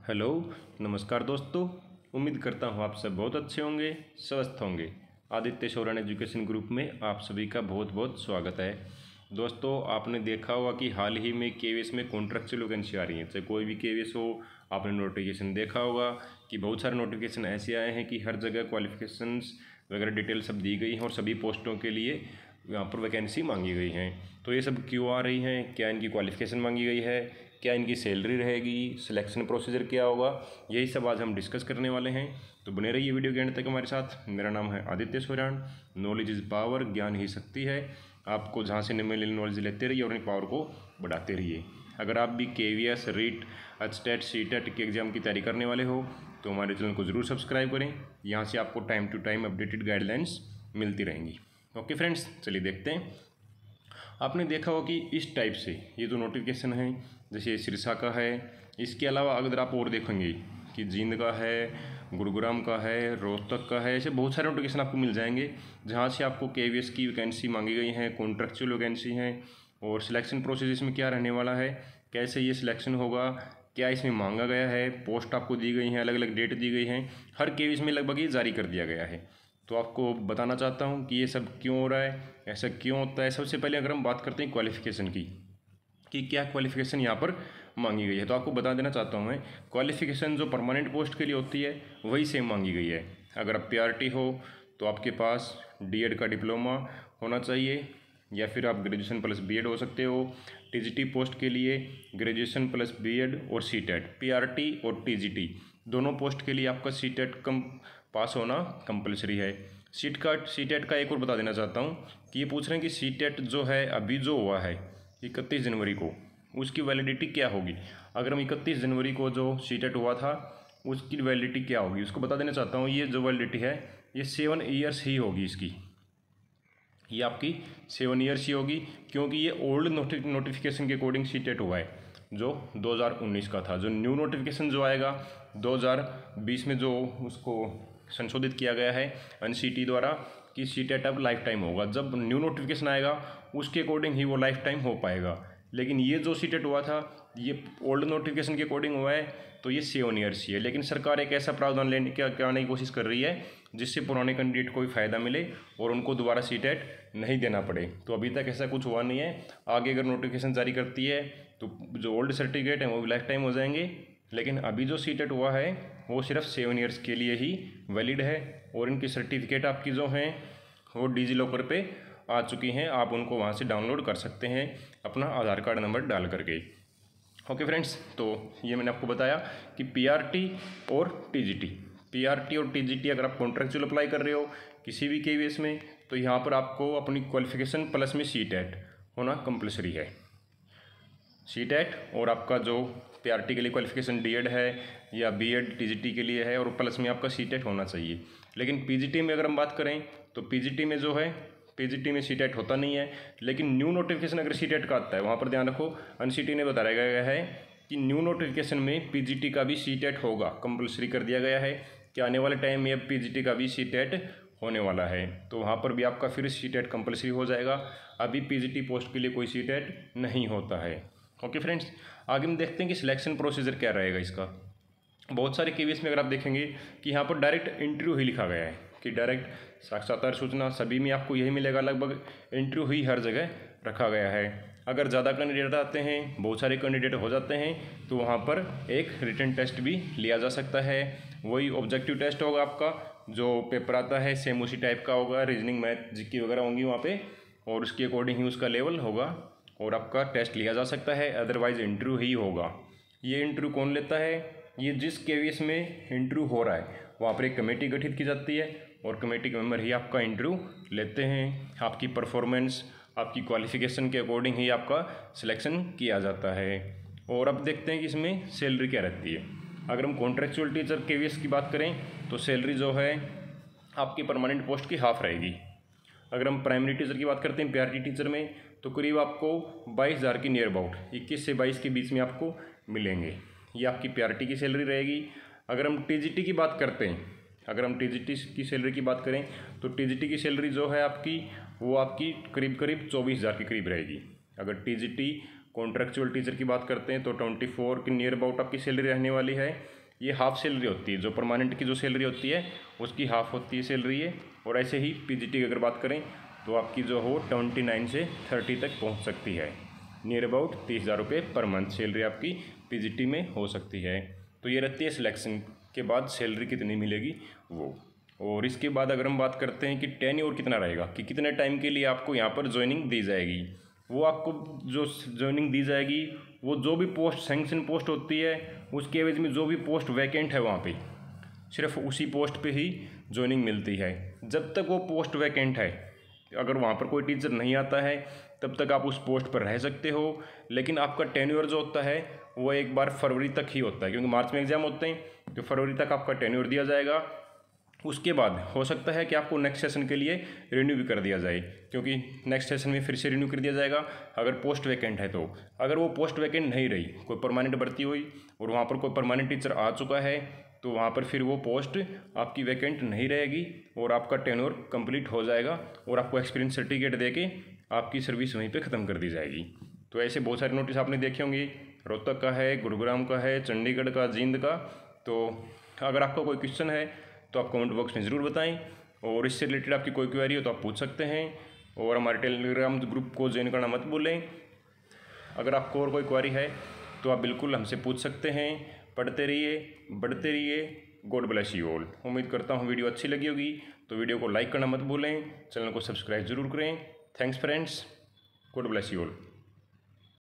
Hello, नमस्कार दोस्तों। उम्मीद करता हूँ आप सब बहुत अच्छे होंगे, स्वस्थ होंगे। आदित्य सोरेन एजुकेशन ग्रुप में आप सभी का बहुत बहुत स्वागत है। दोस्तों, आपने देखा होगा कि हाल ही में केवीएस में कॉन्ट्रैक्चुअल वैकेंसी आ रही है। चाहे कोई भी केवीएस हो, आपने नोटिफिकेशन देखा होगा कि बहुत सारे नोटिफिकेशन ऐसे आए हैं कि हर जगह क्वालिफिकेशंस वगैरह डिटेल सब दी गई हैं और सभी पोस्टों के लिए यहाँ पर वैकेंसी मांगी गई हैं। तो ये सब क्यों आ रही हैं, क्या इनकी क्वालिफिकेशन मांगी गई है, क्या इनकी सैलरी रहेगी, सिलेक्शन प्रोसीजर क्या होगा, यही सब आज हम डिस्कस करने वाले हैं। तो बने रहिए वीडियो के एंड तक हमारे साथ। मेरा नाम है Aditya Soren. Knowledge is power, ज्ञान ही शक्ति है। आपको जहाँ से मिले नॉलेज लेते रहिए और अपनी पावर को बढ़ाते रहिए। अगर आप भी केवीएस, रीट, एचटेट, सीटेट के एग्ज़ाम की तैयारी करने वाले हो तो हमारे चैनल को ज़रूर सब्सक्राइब करें। यहाँ से आपको time to time updated guidelines मिलती रहेंगी। ओके फ्रेंड्स, चलिए देखते हैं। आपने देखा होगा कि इस टाइप से ये जो नोटिफिकेशन है, जैसे सिरसा का है, इसके अलावा अगर आप और देखेंगे कि जींद का है, गुरुग्राम का है, रोहतक का है, ऐसे बहुत सारे नोटिफिकेशन आपको मिल जाएंगे जहाँ से आपको केवीएस की वैकेंसी मांगी गई है, कॉन्ट्रैक्चुअल वैकेंसी हैं। और सिलेक्शन प्रोसेस इसमें क्या रहने वाला है, कैसे ये सिलेक्शन होगा, क्या इसमें मांगा गया है, पोस्ट आपको दी गई हैं, अलग अलग डेट दी गई हैं, हर केवीएस में लगभग ये जारी कर दिया गया है। तो आपको बताना चाहता हूँ कि ये सब क्यों हो रहा है, ऐसा क्यों होता है। सबसे पहले अगर हम बात करते हैं क्वालिफ़िकेशन की कि क्या क्वालिफ़िकेशन यहाँ पर मांगी गई है, तो आपको बता देना चाहता हूँ मैं, क्वालिफ़िकेशन जो परमानेंट पोस्ट के लिए होती है वही सेम मांगी गई है। अगर आप पीआरटी हो तो आपके पास डीएड का डिप्लोमा होना चाहिए या फिर आप ग्रेजुएशन प्लस बीएड हो सकते हो। टीजीटी पोस्ट के लिए ग्रेजुएशन प्लस बीएड और सीटेट, पीआरटी और टीजीटी दोनों पोस्ट के लिए आपका सीटेट कम पास होना कंपलसरी है। सीटेट का एक और बता देना चाहता हूँ कि ये पूछ रहे हैं कि सीटेट जो है अभी जो हुआ है 31 जनवरी को, उसकी वैलिडिटी क्या होगी। अगर हम 31 जनवरी को जो सीटेट हुआ था उसकी वैलिडिटी क्या होगी, उसको बता देना चाहता हूँ। ये जो वैलिडिटी है ये 7 ईयर्स ही होगी इसकी, ये आपकी 7 ईयर्स ही होगी, क्योंकि ये ओल्ड नोटिफिकेशन के अकॉर्डिंग सीटेट हुआ है जो 2019 का था। जो न्यू नोटिफिकेशन जो आएगा 2020 में, जो उसको संशोधित किया गया है एनसीटी द्वारा कि सीटेट अब लाइफ टाइम होगा। जब न्यू नोटिफिकेशन आएगा उसके अकॉर्डिंग ही वो लाइफ टाइम हो पाएगा। लेकिन ये जो सीटेट हुआ था ये ओल्ड नोटिफिकेशन के अकॉर्डिंग हुआ है, तो ये 7 ईयर्स ही है। लेकिन सरकार एक ऐसा प्रावधान लेने की आने की कोशिश कर रही है जिससे पुराने कैंडिडेट को भी फ़ायदा मिले और उनको दोबारा सीटेट नहीं देना पड़े। तो अभी तक ऐसा कुछ हुआ नहीं है। आगे अगर नोटिफिकेशन जारी करती है तो जो ओल्ड सर्टिफिकेट हैं वो भी लाइफ टाइम हो जाएंगे। लेकिन अभी जो सीटेट हुआ है वो सिर्फ 7 ईयर्स के लिए ही वैलिड है। और इनकी सर्टिफिकेट आपकी जो हैं वो डिजी लॉकर पे आ चुकी हैं, आप उनको वहाँ से डाउनलोड कर सकते हैं अपना आधार कार्ड नंबर डाल करके। ओके फ्रेंड्स, तो ये मैंने आपको बताया कि पीआरटी और टीजीटी अगर आप कॉन्ट्रैक्चुअल अप्लाई कर रहे हो किसी भी केवीएस में तो यहाँ पर आपको अपनी क्वालिफिकेशन प्लस में सीटेट होना कंपलसरी है। सीटेट और आपका जो पीआरटी के लिए क्वालिफिकेशन डीएड है या बीएड टीजीटी के लिए है और प्लस में आपका सीटेट होना चाहिए। लेकिन पीजीटी में अगर हम बात करें तो पीजीटी में जो है, पीजीटी में सीटेट होता नहीं है। लेकिन न्यू नोटिफिकेशन अगर सीटेट का आता है वहाँ पर ध्यान रखो, एनसीटी ने बताया गया है कि न्यू नोटिफिकेशन में पीजीटी का भी सीटेट होगा, कंपलसरी कर दिया गया है कि आने वाले टाइम में अब पीजीटी का भी सीटेट होने वाला है। तो वहाँ पर भी आपका फिर सीटेट कंपलसरी हो जाएगा। अभी पीजीटी पोस्ट के लिए कोई सीटेट नहीं होता है। ओके फ्रेंड्स, आगे हम देखते हैं कि सिलेक्शन प्रोसीजर क्या रहेगा इसका। बहुत सारे केवीएस में अगर आप देखेंगे कि यहाँ पर डायरेक्ट इंटरव्यू ही लिखा गया है कि डायरेक्ट साक्षात्कार सूचना, सभी में आपको यही मिलेगा, लगभग इंटरव्यू ही हर जगह रखा गया है। अगर ज़्यादा कैंडिडेट आते हैं, बहुत सारे कैंडिडेट हो जाते हैं तो वहाँ पर एक रिटन टेस्ट भी लिया जा सकता है। वही ऑब्जेक्टिव टेस्ट होगा आपका, जो पेपर आता है सेम उसी टाइप का होगा, रीजनिंग, मैथ, जीके वगैरह होंगी वहाँ पे, और उसके अकॉर्डिंग ही उसका लेवल होगा और आपका टेस्ट लिया जा सकता है। अदरवाइज़ इंटरव्यू ही होगा। ये इंटरव्यू कौन लेता है, ये जिस केवीएस में इंटरव्यू हो रहा है वहाँ पर एक कमेटी गठित की जाती है और कमेटी के मेंबर ही आपका इंटरव्यू लेते हैं। आपकी परफॉर्मेंस, आपकी क्वालिफिकेशन के अकॉर्डिंग ही आपका सिलेक्शन किया जाता है। और अब देखते हैं कि इसमें सैलरी क्या रहती है। अगर हम कॉन्ट्रैक्चुअल टीचर केवीएस की बात करें तो सैलरी जो है आपकी परमानेंट पोस्ट की हाफ रहेगी। अगर हम प्राइमरी टीचर की बात करते हैं पीआरटी टीचर में तो करीब आपको 22,000 की नियर अबाउट 21 से 22 के बीच में आपको मिलेंगे। ये आपकी पीआरटी की सैलरी रहेगी। अगर हम टीजीटी की बात करते हैं, अगर हम टीजीटी की सैलरी की बात करें तो टीजीटी की सैलरी जो है आपकी वो आपकी करीब 24,000 के करीब रहेगी। अगर टीजीटी कॉन्ट्रेक्चुअल टीचर की बात करते हैं तो 24 के नियर अबाउट आपकी सैलरी रहने वाली है। ये हाफ सैलरी होती है, जो परमानेंट की जो सैलरी होती है उसकी हाफ होती है सैलरी है। और ऐसे ही पीजीटी की अगर बात करें तो आपकी जो हो 29 से 30 तक पहुंच सकती है। नियर अबाउट 30,000 रुपये पर मंथ सैलरी आपकी पीजीटी में हो सकती है। तो ये रहती है सिलेक्शन के बाद सैलरी कितनी मिलेगी वो। और इसके बाद अगर हम बात करते हैं कि टेन्योर कितना रहेगा, कि कितने टाइम के लिए आपको यहाँ पर ज्वाइनिंग दी जाएगी, वो आपको जो ज्वाइनिंग दी जाएगी वो जो भी पोस्ट सैंक्शन पोस्ट होती है उसके एवज में जो भी पोस्ट वैकेंट है वहाँ पे सिर्फ उसी पोस्ट पे ही ज्वाइनिंग मिलती है। जब तक वो पोस्ट वैकेंट है, अगर वहाँ पर कोई टीचर नहीं आता है तब तक आप उस पोस्ट पर रह सकते हो। लेकिन आपका टेन्योर जो होता है वो एक बार फरवरी तक ही होता है, क्योंकि मार्च में एग्जाम होते हैं तो फरवरी तक आपका टेन्योर दिया जाएगा। उसके बाद हो सकता है कि आपको नेक्स्ट सेशन के लिए रिन्यू भी कर दिया जाए, क्योंकि नेक्स्ट सेशन में फिर से रिन्यू कर दिया जाएगा अगर पोस्ट वैकेंट है तो। अगर वो पोस्ट वैकेंट नहीं रही, कोई परमानेंट भर्ती हुई और वहाँ पर कोई परमानेंट टीचर आ चुका है तो वहाँ पर फिर वो पोस्ट आपकी वैकेंट नहीं रहेगी और आपका टेन्योर कंप्लीट हो जाएगा और आपको एक्सपीरियंस सर्टिफिकेट देके आपकी सर्विस वहीं पे ख़त्म कर दी जाएगी। तो ऐसे बहुत सारे नोटिस आपने देखे होंगे, रोहतक का है, गुरुग्राम का है, चंडीगढ़ का, जींद का। तो अगर आपका कोई क्वेश्चन है तो आप कमेंट बॉक्स में ज़रूर बताएं, और इससे रिलेटेड आपकी कोई क्वेरी हो तो आप पूछ सकते हैं। और हमारे टेलीग्राम ग्रुप को ज्वाइन करना मत भूलें। अगर आपको और कोई क्वेरी है तो आप बिल्कुल हमसे पूछ सकते हैं। पढ़ते रहिए, बढ़ते रहिए। God bless you all. उम्मीद करता हूँ वीडियो अच्छी लगी होगी, तो वीडियो को लाइक करना मत भूलें, चैनल को सब्सक्राइब जरूर करें। Thanks friends, God bless you all.